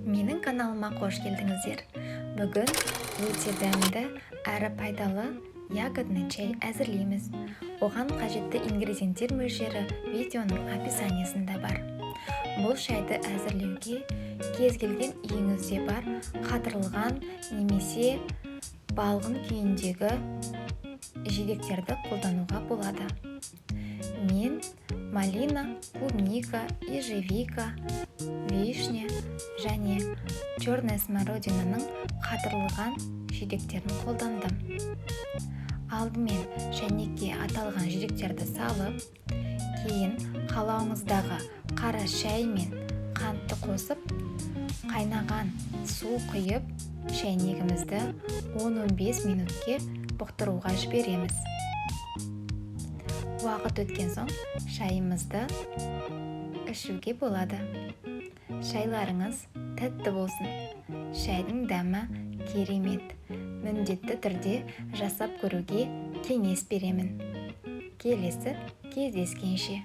Менің каналыма қош келдіңіздер. Бүгін өте дәмді әрі пайдалы ягодный чай әзірлейміз. Оған қажетті ингредиенттер мөлшері видеоның описаниясында бар. Бұл шайды әзірлеуге кез келген үйіңізде бар қатырылған немесе балғын күйіндегі жидектерді қолдануға болады. Мен малина, клубника, ежевика, вишня және черная смородинаның қатырылған жидектерін қолдандым. Алдымен шәйнекке аталған жидектерді салып, кейін қалауыңыздағы қара шай мен қантты қосып, қайнаған су құйып, шәйнегімізді 10-15 минутке бұқтыруға жібереміз. Уақыт өткен соң шайымызды ішуге болады. Шайларыңыз тәтті болсын. Шайдың дәмі керемет. Міндетті түрде жасап көруге кеңес беремін. Келесі кездескенше.